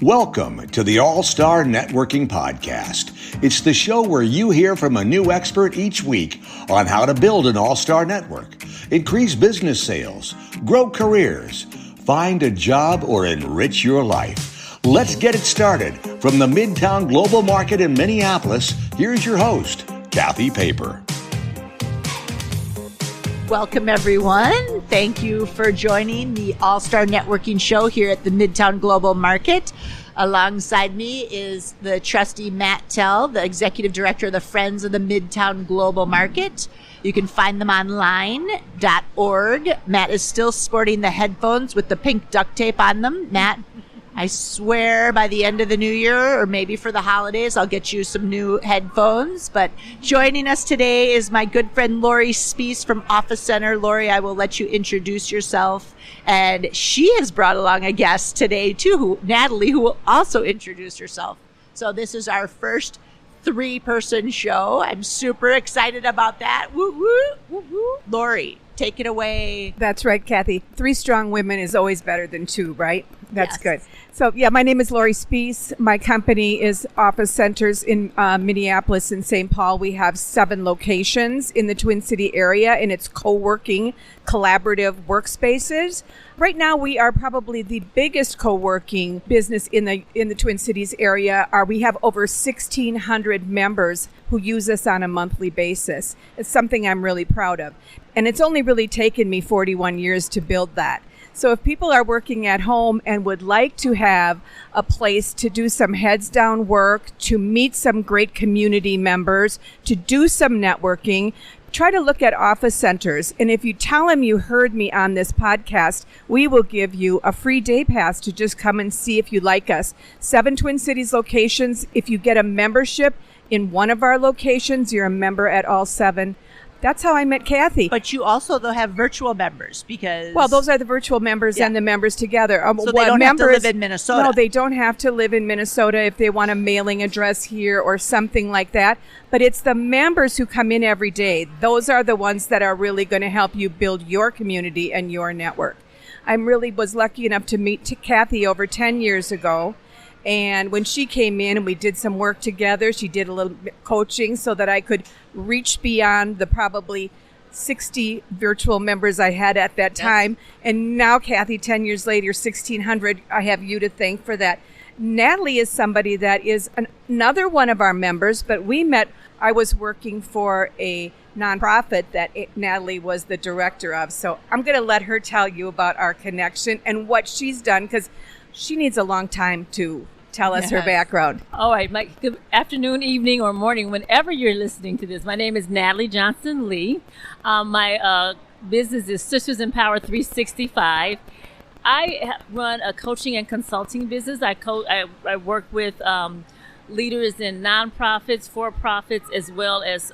Welcome to the All-Star Networking Podcast. It's the show where you hear from a new expert each week on how to build an all-star network, increase business sales, grow careers, find a job, or enrich your life. Let's get it started. From the Midtown Global Market in Minneapolis, here's your host, Kathy Paper. Welcome, everyone. Thank you for joining the All-Star Networking Show here at the Midtown Global Market. Alongside me is the trustee Matt Tell, the Executive Director of the Friends of the Midtown Global Market. You can find them online.org. Matt is still sporting the headphones with the pink duct tape on them. Matt, I swear by the end of the new year, or maybe for the holidays, I'll get you some new headphones. But joining us today is my good friend Lori Spiess from Office Center. Lori, I will let you introduce yourself. And she has brought along a guest today too, Natalie, who will also introduce herself. So this is our first 3-person show. I'm super excited about that. Woo, woo, woo, woo. Lori, take it away. That's right, Kathy. 3 strong women is always better than 2, right? That's Yes. good. So, my name is Lori Spiess. My company is Office Centers in Minneapolis and St. Paul. We have 7 locations in the Twin City area, and it's co-working, collaborative workspaces. Right now, we are probably the biggest co-working business in the Twin Cities area. We have over 1,600 members who use us on a monthly basis. It's something I'm really proud of. And it's only really taken me 41 years to build that. So if people are working at home and would like to have a place to do some heads down work, to meet some great community members, to do some networking, try to look at Office Centers. And if you tell them you heard me on this podcast, we will give you a free day pass to just come and see if you like us. 7 Twin Cities locations. If you get a membership in one of our locations, you're a member at all 7. That's how I met Kathy. But you also, though, have virtual members because... Well, those are the virtual members and the members together. So they don't have to live in Minnesota. No, they don't have to live in Minnesota if they want a mailing address here or something like that. But it's the members who come in every day. Those are the ones that are really going to help you build your community and your network. I really was lucky enough to meet Kathy over 10 years ago. And when she came in and we did some work together, she did a little bit coaching so that I could reach beyond the probably 60 virtual members I had at that time. And now, Kathy, 10 years later, 1,600, I have you to thank for that. Natalie is somebody that is another one of our members, but we met, I was working for a nonprofit that Natalie was the director of. So I'm going to let her tell you about our connection and what she's done, because she needs a long time to tell us her background. All right, good afternoon, evening, or morning, whenever you're listening to this. My name is Natalie Johnson Lee. My business is Sisters in Power 365. I run a coaching and consulting business. I work with leaders in nonprofits, for-profits, as well as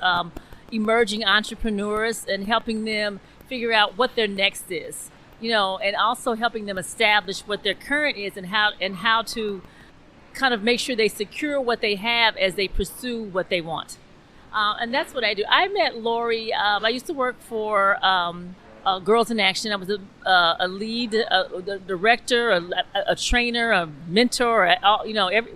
emerging entrepreneurs, and helping them figure out what their next is. And also helping them establish what their current is and how to kind of make sure they secure what they have as they pursue what they want. And that's what I do. I met Lori. I used to work for Girls in Action. I was a lead, a director, a trainer, a mentor,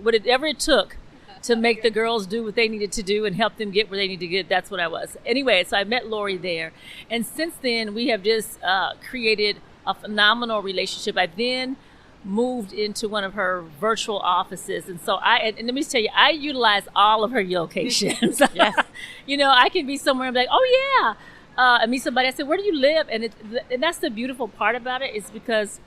whatever it took to make the girls do what they needed to do and help them get where they need to get. That's what I was. Anyway, so I met Lori there. And since then, we have just created a phenomenal relationship. I then moved into one of her virtual offices. And so and let me tell you, I utilize all of her locations. Yes. I can be somewhere and be like, oh yeah. I meet somebody, I said, where do you live? And that's the beautiful part about it, is because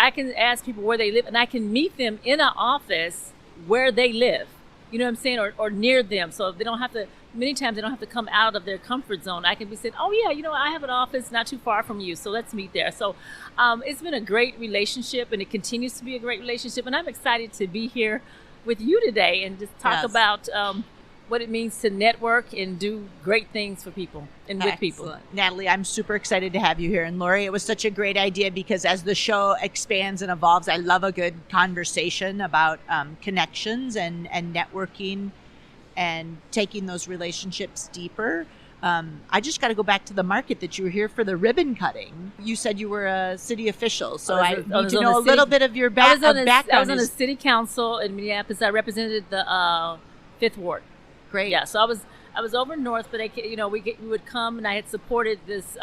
I can ask people where they live and I can meet them in an office where they live. You know what I'm saying? Or near them. So they don't have to, many times they don't have to come out of their comfort zone. I can be saying, oh yeah, I have an office not too far from you, so let's meet there. So it's been a great relationship, and it continues to be a great relationship. And I'm excited to be here with you today and just talk about what it means to network and do great things for people and with people. Natalie, I'm super excited to have you here. And Lori, it was such a great idea because as the show expands and evolves, I love a good conversation about connections and networking and taking those relationships deeper. I just got to go back to the market that you were here for the ribbon cutting. You said you were a city official, so I need to know a little bit of your background. I was on the city council in Minneapolis. I represented the 5th Ward. Great. Yeah, so I was over north, but we would come, and I had supported this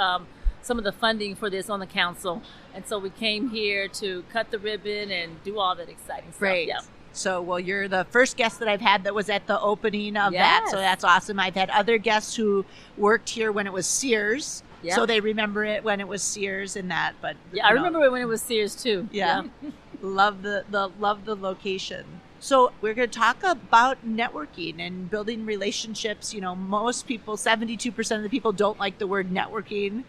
some of the funding for this on the council, and so we came here to cut the ribbon and do all that exciting stuff. Great. Yeah. So, well, you're the first guest that I've had that was at the opening of that, so that's awesome. I've had other guests who worked here when it was Sears, so they remember it when it was Sears and that. But I remember it when it was Sears too. Yeah, love the location. So we're going to talk about networking and building relationships. Most people, 72% of the people, don't like the word networking.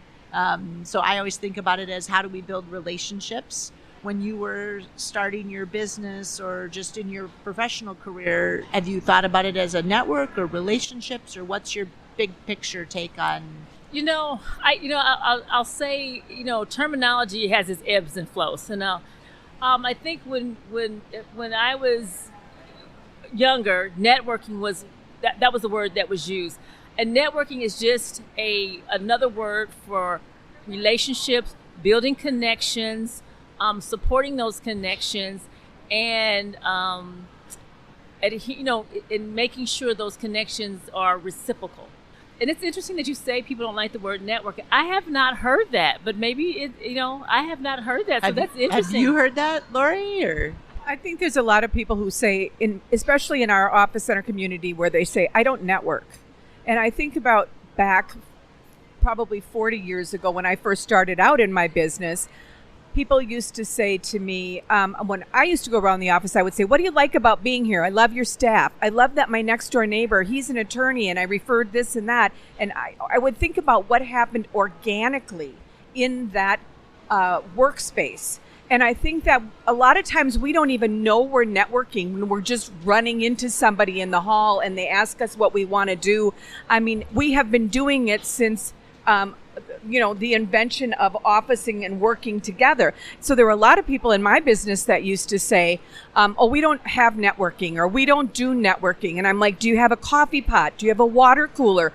So I always think about it as, how do we build relationships? When you were starting your business or just in your professional career, have you thought about it as a network or relationships, or what's your big picture take on? I'll say, terminology has its ebbs and flows. I think when I was younger, networking was that was the word that was used, and networking is just another word for relationships, building connections, supporting those connections, and in making sure those connections are reciprocal. And it's interesting that you say people don't like the word network. I have not heard that, but maybe I have not heard that. So that's interesting. Have you heard that, Lori? Or I think there's a lot of people who say, especially in our office center community, where they say, I don't network. And I think about back probably 40 years ago when I first started out in my business. People used to say to me, when I used to go around the office, I would say, what do you like about being here? I love your staff. I love that my next door neighbor, he's an attorney, and I referred this and that. And I would think about what happened organically in that workspace. And I think that a lot of times we don't even know we're networking when we're just running into somebody in the hall and they ask us what we want to do. I mean, we have been doing it since the invention of officing and working together. So there were a lot of people in my business that used to say, we don't have networking, or we don't do networking. And I'm like, do you have a coffee pot? Do you have a water cooler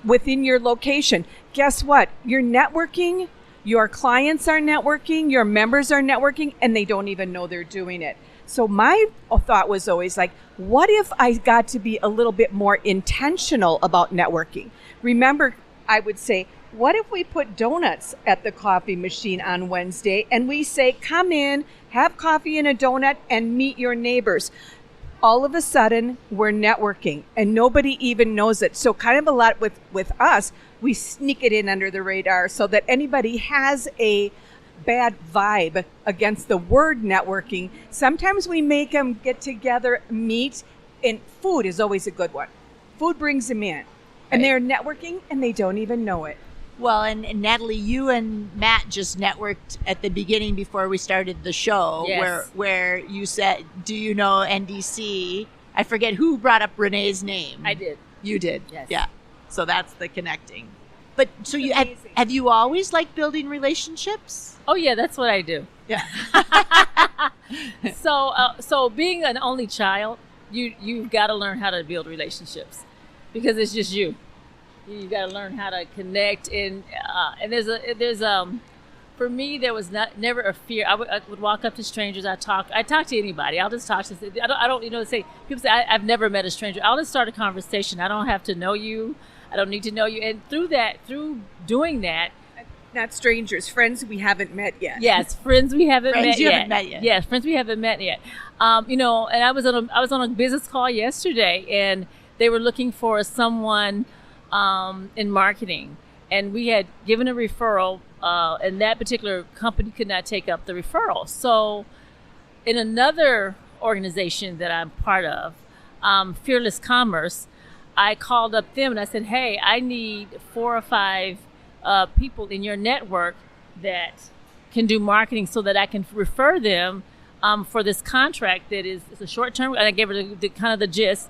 within your location? Guess what? You're networking. Your clients are networking. Your members are networking, and they don't even know they're doing it. So my thought was always like, what if I got to be a little bit more intentional about networking? Remember, I would say, what if we put donuts at the coffee machine on Wednesday and we say, come in, have coffee and a donut, and meet your neighbors? All of a sudden, we're networking and nobody even knows it. So kind of a lot with us, we sneak it in under the radar so that anybody has a bad vibe against the word networking. Sometimes we make them get together, meet, and food is always a good one. Food brings them in. And they're networking and they don't even know it. Well, and Natalie, you and Matt just networked at the beginning before we started the show, where you said, do you know NDC? I forget who brought up Renee's name. I did. You did? Yes. Yeah. So that's the connecting. But so you have you always liked building relationships? Oh, yeah, that's what I do. Yeah. So being an only child, you've got to learn how to build relationships, because it's just you. You got to learn how to connect, and for me there was never a fear. I would walk up to strangers. I talk to anybody. I'll just talk to. I don't say. People say I've never met a stranger. I'll just start a conversation. I don't have to know you. I don't need to know you. And through doing that. Not strangers, friends we haven't met yet. Yes, friends we haven't met yet. Haven't met yet. Yes, friends we haven't met yet. And I was on a business call yesterday, and they were looking for someone in marketing, and we had given a referral, and that particular company could not take up the referral. So, in another organization that I'm part of, Fearless Commerce, I called up them and I said, "Hey, I need 4 or 5 people in your network that can do marketing so that I can refer them for this contract that is a short term." And I gave her the kind of the gist.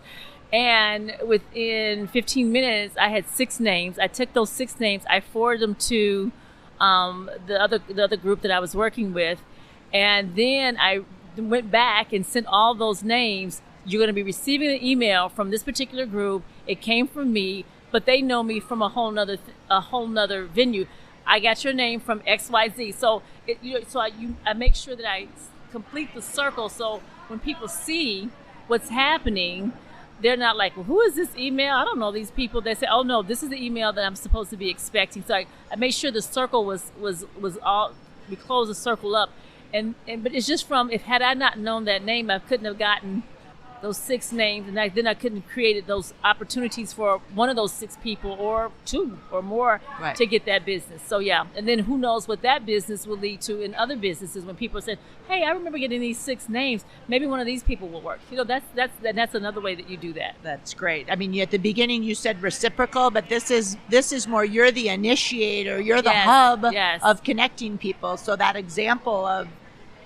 And within 15 minutes, I had 6 names. I took those 6 names, I forwarded them to the other group that I was working with, and then I went back and sent all those names. You're going to be receiving an email from this particular group. It came from me. but they know me from a whole nother venue. I got your name from XYZ. So I make sure that I complete the circle. So when people see what's happening, they're not like, well, who is this email? I don't know these people. They say, oh no, this is the email that I'm supposed to be expecting. So I made sure the circle was all, we closed the circle up. But it's just had I not known that name, I couldn't have gotten those 6 names, and then I couldn't have created those opportunities for one of those 6 people or 2 or more to get that business. So yeah, and then who knows what that business will lead to in other businesses when people said, hey, I remember getting these 6 names. Maybe one of these people will work. That's another way that you do that. That's great. I mean, at the beginning you said reciprocal, but this is more, you're the initiator, you're the hub of connecting people. So that example of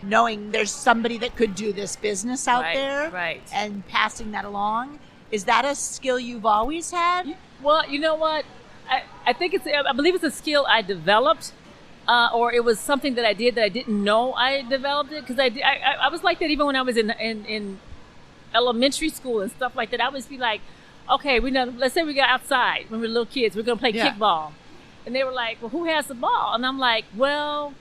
knowing there's somebody that could do this business out there and passing that along. Is that a skill you've always had? Well, you know what? I believe it's a skill I developed, or it was something that I did that I didn't know I developed it, because I was like that even when I was in elementary school and stuff like that. I would be like, okay, let's say we got outside when we were little kids, we're going to play kickball. And they were like, well, who has the ball? And I'm like, well,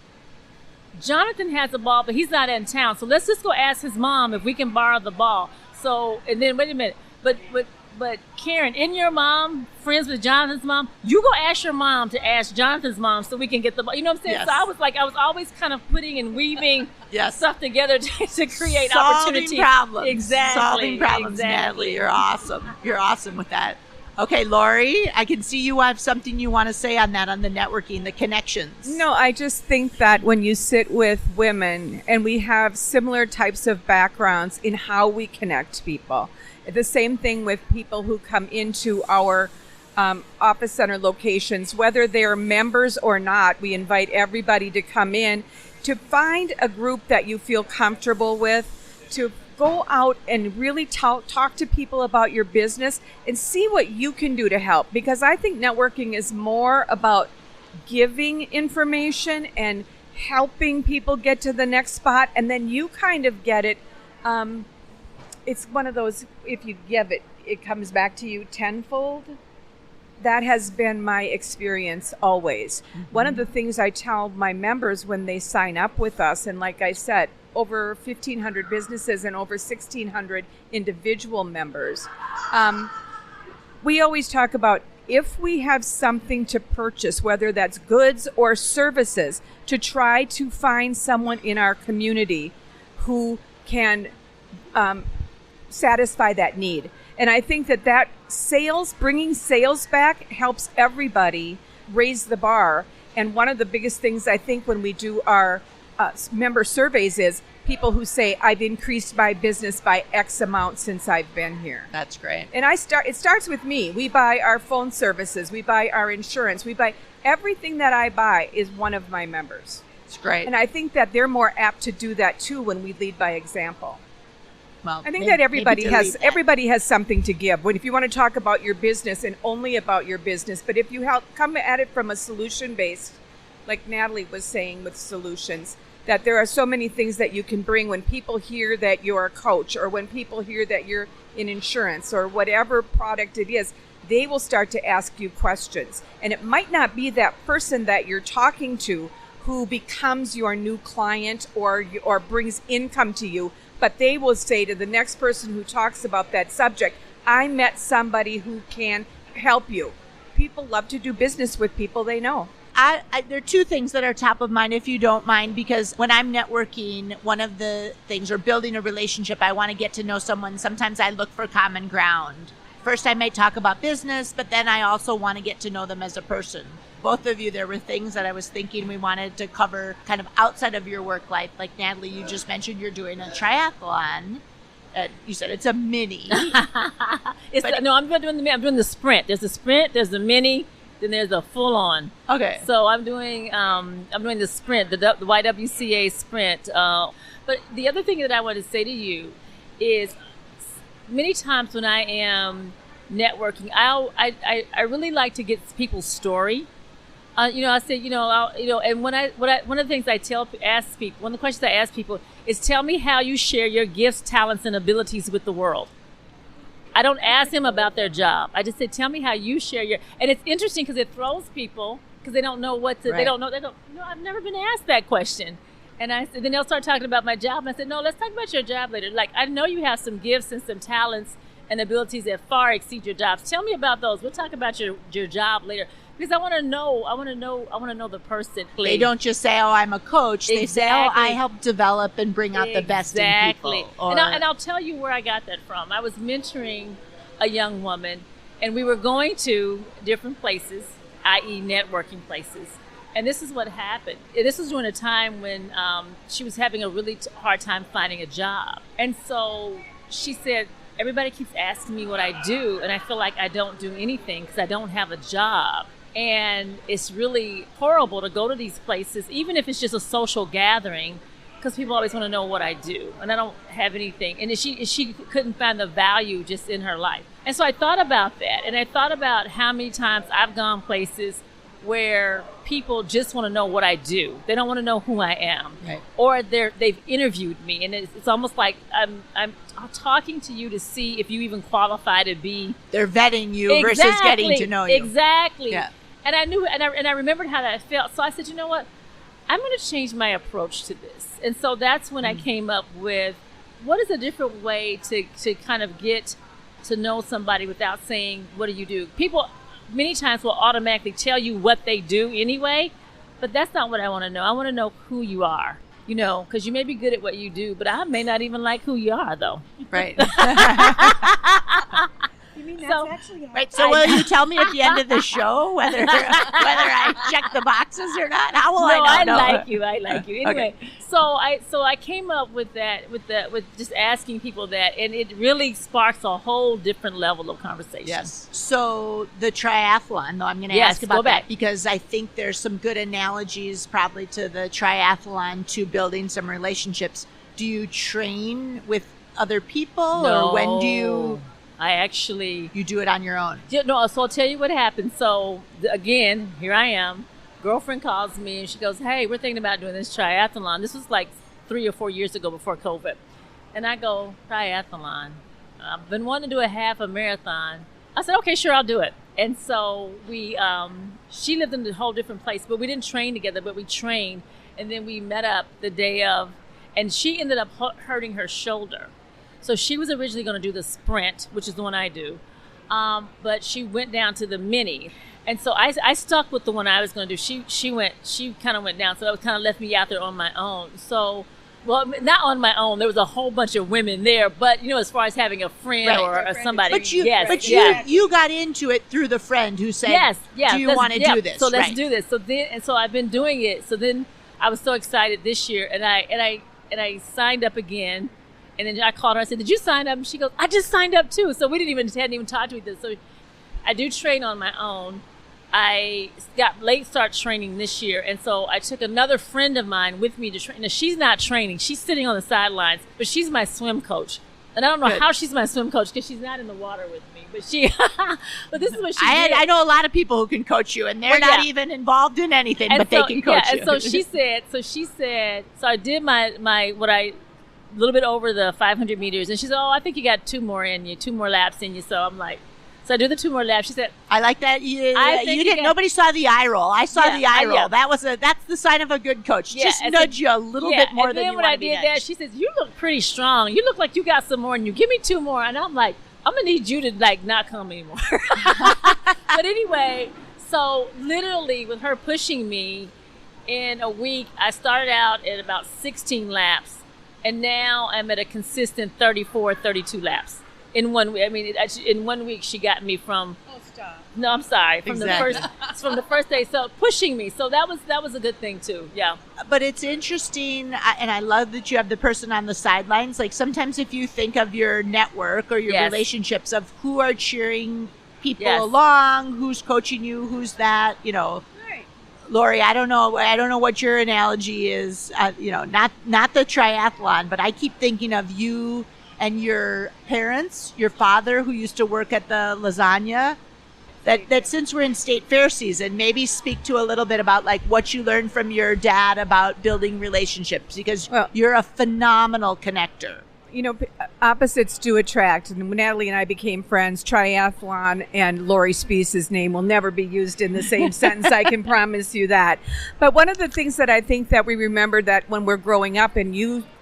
Jonathan has a ball, but he's not in town. So let's just go ask his mom if we can borrow the ball. So, and then wait a minute. But Karen, isn't your mom friends with Jonathan's mom? You go ask your mom to ask Jonathan's mom so we can get the ball. You know what I'm saying? Yes. So I was always kind of putting and weaving stuff together to create Solving opportunity. problems. Exactly. Solving problems, Natalie. You're awesome. You're awesome with that. Okay, Lori, I can see you have something you want to say on that, on the networking, the connections. No, I just think that when you sit with women and we have similar types of backgrounds in how we connect people, the same thing with people who come into our office center locations, whether they're members or not, we invite everybody to come in to find a group that you feel comfortable with, to go out and really talk to people about your business and see what you can do to help. Because I think networking is more about giving information and helping people get to the next spot, and then you kind of get it. It's one of those, if you give it, it comes back to you tenfold. That has been my experience always. Mm-hmm. One of the things I tell my members when they sign up with us, and like I said, over 1,500 businesses and over 1,600 individual members. We always talk about if we have something to purchase, whether that's goods or services, to try to find someone in our community who can satisfy that need. And I think that bringing sales back helps everybody raise the bar. And one of the biggest things I think when we do our member surveys is people who say, I've increased my business by X amount since I've been here. That's great. And it starts with me. We buy our phone services. We buy our insurance. We buy everything that I buy is one of my members. It's great. And I think that they're more apt to do that too when we lead by example. Well, I think that everybody has something to give. If you want to talk about your business and only about your business, but if you come at it from a solution based, like Natalie was saying with solutions, that there are so many things that you can bring when people hear that you're a coach, or when people hear that you're in insurance, or whatever product it is, they will start to ask you questions. And it might not be that person that you're talking to who becomes your new client or brings income to you, but they will say to the next person who talks about that subject, I met somebody who can help you. People love to do business with people they know. There are 2 things that are top of mind, if you don't mind, because when I'm networking, one of the things, or building a relationship, I want to get to know someone. Sometimes I look for common ground. First, I may talk about business, but then I also want to get to know them as a person. Both of you, there were things that I was thinking we wanted to cover kind of outside of your work life. Like Natalie, you just mentioned you're doing a triathlon. You said it's a mini. I'm doing the sprint. There's a sprint, there's a mini, then there's a full on. Okay. So I'm doing the sprint, the YWCA sprint. But the other thing that I want to say to you is, many times when I am networking, I really like to get people's story. I said, and one of the things one of the questions I ask people is, tell me how you share your gifts, talents, and abilities with the world. I don't ask them about their job. I just say, tell me how you share your, and it's interesting because it throws people because they don't know what to, they don't know, I've never been asked that question. And then they'll start talking about my job. And I said, no, let's talk about your job later. Like, I know you have some gifts and some talents and abilities that far exceed your jobs. Tell me about those. We'll talk about your job later. Because I want to know the person. They don't just say, oh, I'm a coach. They say, oh, I help develop and bring out the best in people. And I'll tell you where I got that from. I was mentoring a young woman, and we were going to different places, i.e. networking places. And this is what happened. This was during a time when she was having a really hard time finding a job. And so she said, everybody keeps asking me what I do, and I feel like I don't do anything because I don't have a job. And it's really horrible to go to these places, even if it's just a social gathering, because people always want to know what I do, and I don't have anything. And she couldn't find the value just in her life. And so I thought about that, and I thought about how many times I've gone places where people just want to know what I do. They don't want to know who I am, right. Or they've interviewed me, and it's almost like I'm talking to you to see if you even qualify to be. They're vetting you versus getting to know you. Exactly. Yeah. And I knew, and I remembered how that felt. So I said, you know what? I'm going to change my approach to this. And so that's when I came up with, what is a different way to kind of get to know somebody without saying, what do you do? People many times will automatically tell you what they do anyway, but that's not what I want to know. I want to know who you are, because you may be good at what you do, but I may not even like who you are, though. Right. You mean So- that's actually how Right. So will you tell me at the end of the show whether I check the boxes or not? How will I know? I like you. Anyway, so I came up with that with just asking people that, and it really sparks a whole different level of conversation. Yes. So the triathlon, though, I'm going to Yes, ask about go back. that because I think there's some good analogies probably to the triathlon to building some relationships. Do you train with other people, or when do you do it on your own? No, so I'll tell you what happened. So again, here I am. Girlfriend calls me and she goes, hey, we're thinking about doing this triathlon. This was like 3 or 4 years ago before COVID. And I go, triathlon? I've been wanting to do a half a marathon. I said, okay, sure, I'll do it. And so she lived in a whole different place, but we didn't train together, but we trained. And then we met up the day of, and she ended up hurting her shoulder. So she was originally going to do the sprint, which is the one I do, but she went down to the mini. And so I stuck with the one I was going to do. She kind of went down, so that kind of left me out there on my own. So, well, not on my own. There was a whole bunch of women there, but as far as having a friend or somebody. But you got into it through the friend who said, yes, do you want to do this? So let's do this. So I've been doing it. So then I was so excited this year, and I signed up again. And then I called her. I said, did you sign up? And she goes, I just signed up too. So we hadn't even talked to each other. So I do train on my own. I got late start training this year. And so I took another friend of mine with me to train. Now, she's not training. She's sitting on the sidelines, but she's my swim coach. And I don't know how she's my swim coach because she's not in the water with me. But but this is what she did. I know a lot of people who can coach you, and they're not even involved in anything, but they can coach you. And so she said, so I did my a little bit over the 500 meters. And she said, I think you got 2 more laps in you. So I'm like, so I do the 2 more laps. She said, I like that. You didn't. Nobody saw the eye roll. I saw the eye roll. That's the sign of a good coach. Just nudge you a little bit more than you want to be. And then when I did that, she says, you look pretty strong. You look like you got some more in you. Give me 2 more. And I'm like, I'm going to need you to not come anymore. But anyway, so literally with her pushing me in a week, I started out at about 16 laps. And now I'm at a consistent 34, 32 laps in 1 week. I mean, in 1 week she got me from. Oh, stop! No, I'm sorry. From the first day, so pushing me. So that was a good thing too. Yeah. But it's interesting, and I love that you have the person on the sidelines. Like sometimes, if you think of your network or your relationships of who are cheering people along, who's coaching you, who's that, Lori, I don't know what your analogy is. Not the triathlon, but I keep thinking of you and your parents, your father who used to work at the lasagna. That since we're in state fair season, maybe speak to a little bit about like what you learned from your dad about building relationships, because you're a phenomenal connector. opposites do attract. And when Natalie and I became friends, triathlon and Lori Spiess' name will never be used in the same sentence. I can promise you that. But one of the things that I think that we remember that when we're growing up and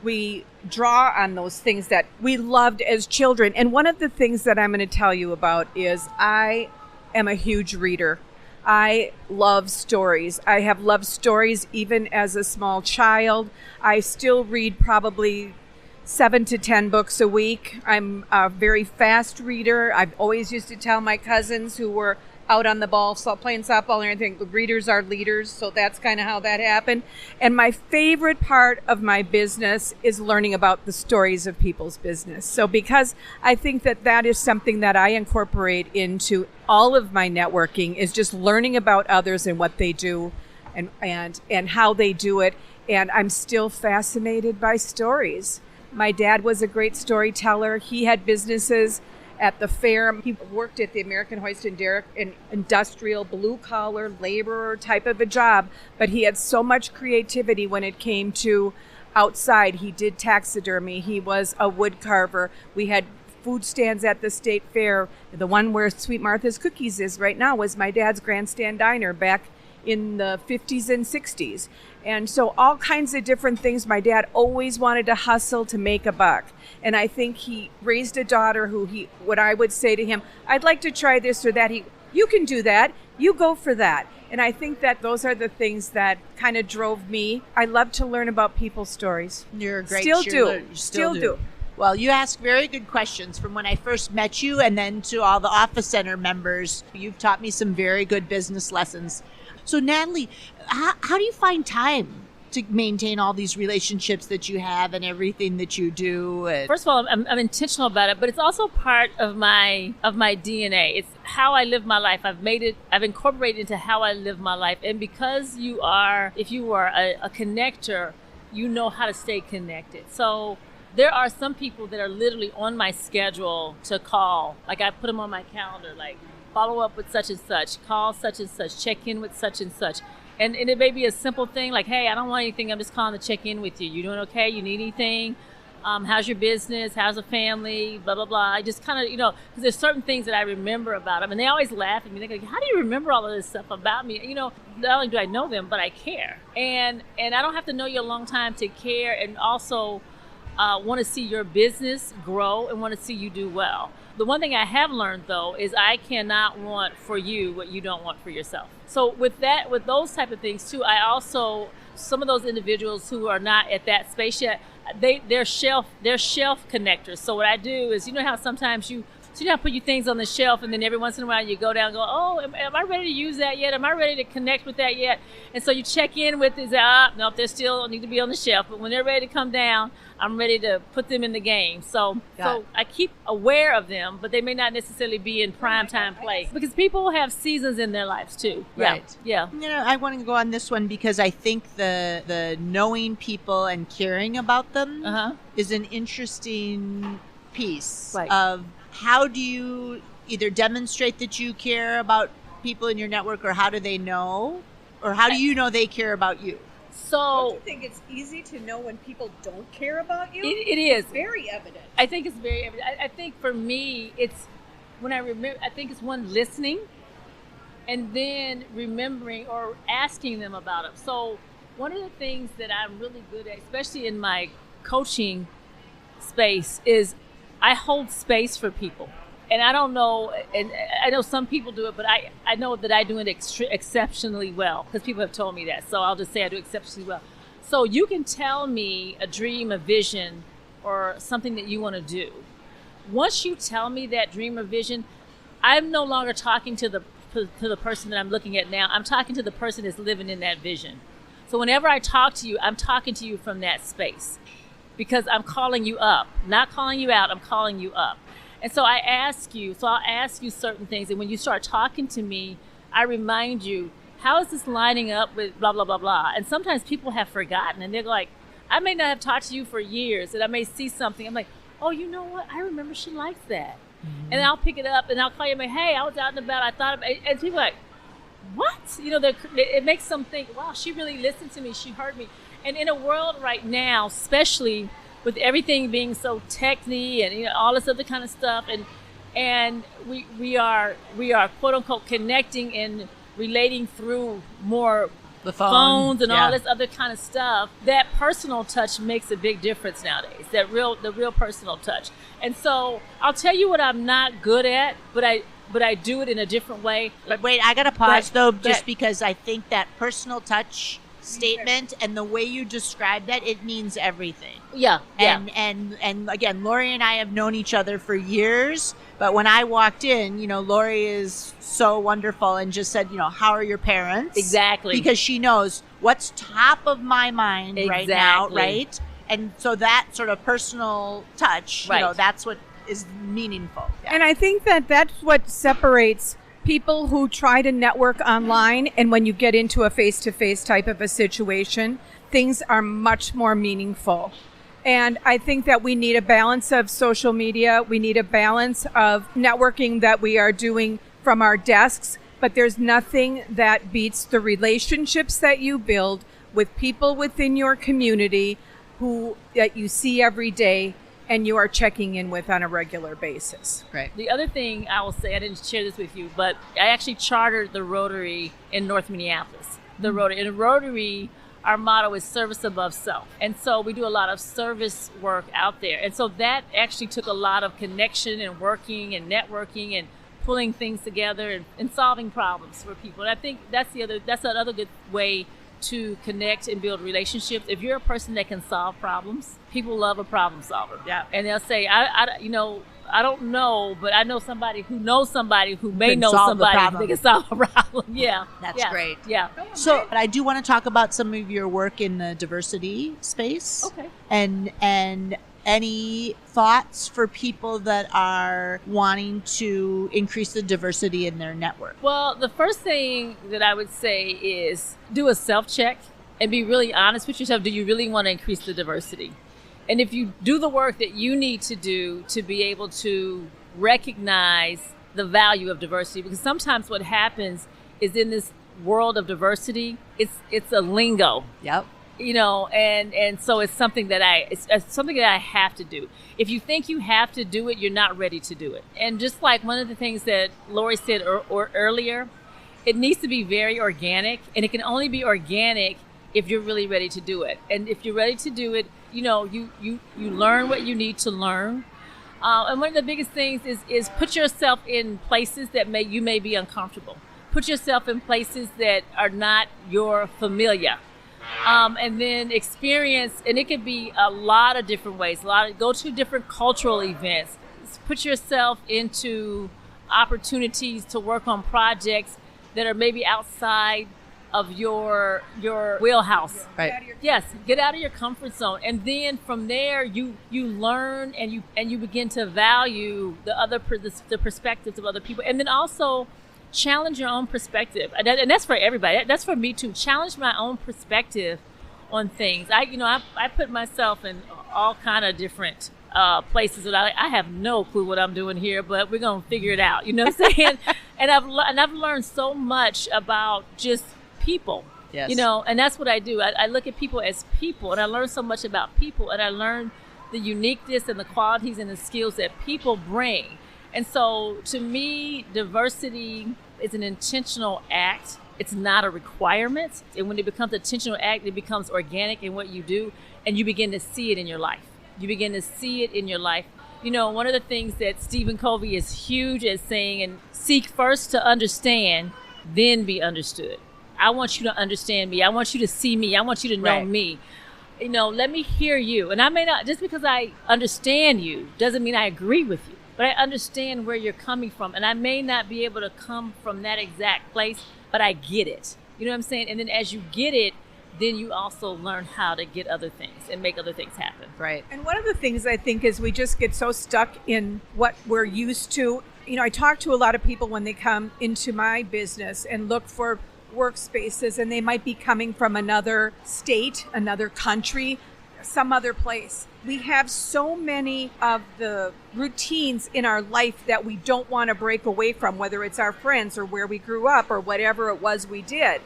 we draw on those things that we loved as children. And one of the things that I'm going to tell you about is I am a huge reader. I love stories. I have loved stories even as a small child. I still read probably 7 to 10 books a week. I'm a very fast reader. I've always used to tell my cousins who were out on the ball, playing softball or anything, readers are leaders. So that's kind of how that happened. And my favorite part of my business is learning about the stories of people's business. So because I think that is something that I incorporate into all of my networking, is just learning about others and what they do and how they do it. And I'm still fascinated by stories. My dad was a great storyteller. He had businesses at the fair. He worked at the American Hoist and Derrick, an industrial blue-collar laborer type of a job, but he had so much creativity when it came to outside. He did taxidermy. He was a wood carver. We had food stands at the state fair. The one where Sweet Martha's Cookies is right now was my dad's Grandstand Diner back in the 50s and 60s. And so all kinds of different things. My dad always wanted to hustle to make a buck. And I think he raised a daughter what I would say to him, I'd like to try this or that. You can do that. You go for that. And I think that those are the things that kind of drove me. I love to learn about people's stories. You're a great Still cheerleader. do. You Still do. Well, you ask very good questions from when I first met you, and then to all the Office Center members. You've taught me some very good business lessons. So, Natalie, how do you find time to maintain all these relationships that you have and everything that you do? First of all, I'm intentional about it, but it's also part of my DNA. It's how I live my life. I've incorporated into how I live my life. And because if you are a connector, you know how to stay connected. So there are some people that are literally on my schedule to call. Like I put them on my calendar, like follow up with such and such, call such and such, check in with such and such. And it may be a simple thing like, hey, I don't want anything. I'm just calling to check in with you. You doing okay? You need anything? How's your business? How's the family? Blah, blah, blah. I just kind of, because there's certain things that I remember about them. And they always laugh at me. They're like, how do you remember all of this stuff about me? Not only do I know them, but I care. And I don't have to know you a long time to care and also want to see your business grow and want to see you do well. The one thing I have learned, though, is I cannot want for you what you don't want for yourself. So with those type of things, too, I also, some of those individuals who are not at that space yet, they're shelf connectors. So what I do is, how sometimes you put your things on the shelf and then every once in a while you go down and go, oh, am I ready to use that yet? Am I ready to connect with that yet? And so you check in with this, no, they still need to be on the shelf. But when they're ready to come down, I'm ready to put them in the game. So I keep aware of them, but they may not necessarily be in prime time place because people have seasons in their lives too. Right. Yeah. I want to go on this one because I think the knowing people and caring about them is an interesting piece of how do you either demonstrate that you care about people in your network, or how do they know, or how do you know they care about you? So, don't you think it's easy to know when people don't care about you? It is. It's very evident. I think it's very evident. I think for me, it's when I remember, I think it's one, listening, and then remembering or asking them about it. So one of the things that I'm really good at, especially in my coaching space, is I hold space for people. And I don't know, and I know some people do it, but I know that I do it exceptionally well because people have told me that. So I'll just say I do exceptionally well. So you can tell me a dream, a vision, or something that you want to do. Once you tell me that dream or vision, I'm no longer talking to the person that I'm looking at now. I'm talking to the person that's living in that vision. So whenever I talk to you, I'm talking to you from that space because I'm calling you up, not calling you out. I'm calling you up. And so I'll ask you certain things. And when you start talking to me, I remind you, how is this lining up with blah, blah, blah, blah? And sometimes people have forgotten and they're like, I may not have talked to you for years and I may see something. I'm like, oh, you know what? I remember she likes that. Mm-hmm. And I'll pick it up and I'll call you and say, hey, I was out and about. I thought about it. And people are like, what? It makes them think, wow, she really listened to me. She heard me. And in a world right now, especially with everything being so techy and all this other kind of stuff, and we are quote unquote connecting and relating through more The phones and yeah. all this other kind of stuff. That personal touch makes a big difference nowadays. The real personal touch. And so I'll tell you what I'm not good at, but I do it in a different way. But wait, I got to pause though, just but- because I think that personal touch statement and the way you describe that, it means everything. Yeah. And again, Lori and I have known each other for years, but when I walked in, Lori is so wonderful and just said, how are your parents? Exactly. Because she knows what's top of my mind right now, Exactly. right? And so that sort of personal touch, Right. that's what is meaningful. Yeah. And I think that that's what separates people who try to network online, and when you get into a face-to-face type of a situation, things are much more meaningful. And I think that we need a balance of social media. We need a balance of networking that we are doing from our desks, but there's nothing that beats the relationships that you build with people within your community that you see every day and you are checking in with on a regular basis. Right. The other thing I will say, I didn't share this with you, but I actually chartered the Rotary in North Minneapolis. The Rotary. In the Rotary, our motto is service above self. And so we do a lot of service work out there. And so that actually took a lot of connection and working and networking and pulling things together and solving problems for people. And I think that's another good way to connect and build relationships. If you're a person that can solve problems, people love a problem solver. Yeah. And they'll say, I don't know, but I know somebody who knows somebody who may Can know solve the somebody problem. that can solve a problem. Yeah. That's Yeah. great. Yeah. So, but I do want to talk about some of your work in the diversity space. Okay. And any thoughts for people that are wanting to increase the diversity in their network? Well, the first thing that I would say is do a self-check and be really honest with yourself. Do you really want to increase the diversity? And if you do the work that you need to do to be able to recognize the value of diversity, because sometimes what happens is in this world of diversity, it's a lingo. Yep. And so it's something that I have to do. If you think you have to do it, you're not ready to do it. And just like one of the things that Lori said earlier, it needs to be very organic, and it can only be organic if you're really ready to do it. And if you're ready to do it, you learn what you need to learn. And one of the biggest things is put yourself in places that you may be uncomfortable. Put yourself in places that are not your familiar. And then experience, and it could be a lot of different ways. Go to different cultural events. Put yourself into opportunities to work on projects that are maybe outside of your wheelhouse. Right. Yes, get out of your comfort zone, and then from there you learn and you begin to value the perspectives of other people, and then also challenge your own perspective, and that's for everybody. That's for me too. Challenge my own perspective on things. I put myself in all kind of different places that I have no clue what I'm doing here, but we're gonna figure it out. You know what I'm saying? and I've learned so much about just people. Yes. And that's what I do. I look at people as people, and I learn so much about people, and I learn the uniqueness and the qualities and the skills that people bring. And so to me, diversity is an intentional act. It's not a requirement. And when it becomes an intentional act, it becomes organic in what you do, and you begin to see it in your life. You begin to see it in your life. One of the things that Stephen Covey is huge at saying, and seek first to understand, then be understood. I want you to understand me. I want you to see me. I want you to know Right. me. Let me hear you. And I may not, just because I understand you doesn't mean I agree with you, but I understand where you're coming from. And I may not be able to come from that exact place, but I get it. You know what I'm saying? And then as you get it, then you also learn how to get other things and make other things happen. Right. And one of the things I think is we just get so stuck in what we're used to. I talk to a lot of people when they come into my business and look for workspaces, and they might be coming from another state, another country, some other place. We have so many of the routines in our life that we don't want to break away from, whether it's our friends or where we grew up or whatever it was we did,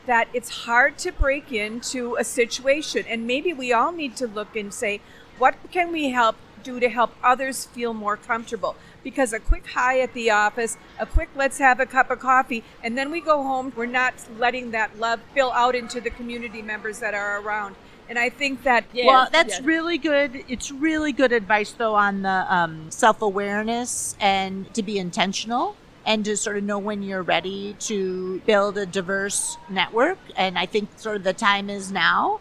that it's hard to break into a situation. And maybe we all need to look and say, What can we do to help others feel more comfortable? Because a quick hi at the office, a quick let's have a cup of coffee, and then we go home, we're not letting that love spill out into the community members that are around. And I think that... Well, that's really good. It's really good advice, though, on the self-awareness and to be intentional and to sort of know when you're ready to build a diverse network. And I think sort of the time is now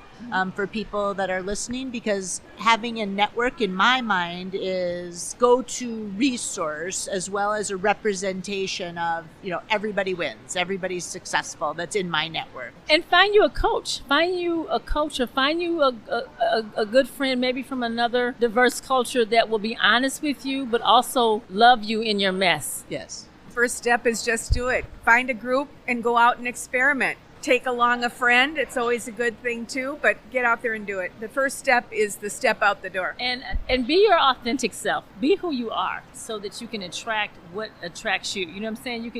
for people that are listening, because having a network, in my mind, is go-to resource as well as a representation of, everybody wins, everybody's successful that's in my network. And find you a coach. Find you a coach, or find you a good friend, maybe from another diverse culture, that will be honest with you, but also love you in your mess. Yes. First step is just do it. Find a group and go out and experiment. Take along a friend. It's always a good thing too, but get out there and do it. The first step is the step out the door. And be your authentic self. Be who you are, so that you can attract what attracts you. You know what I'm saying? You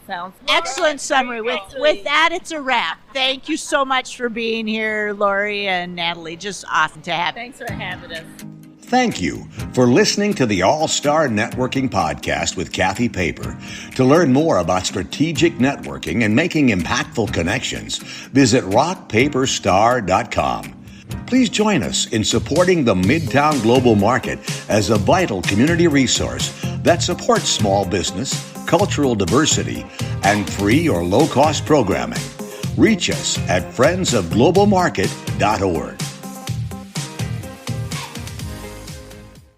sound excellent summary. With that, it's a wrap. Thank you so much for being here, Lori and Natalie. Just awesome to have you. Thanks for having us. Thank you for listening to the All-Star Networking Podcast with Kathy Paper. To learn more about strategic networking and making impactful connections, visit rockpaperstar.com. Please join us in supporting the Midtown Global Market as a vital community resource that supports small business, cultural diversity, and free or low-cost programming. Reach us at friendsofglobalmarket.org.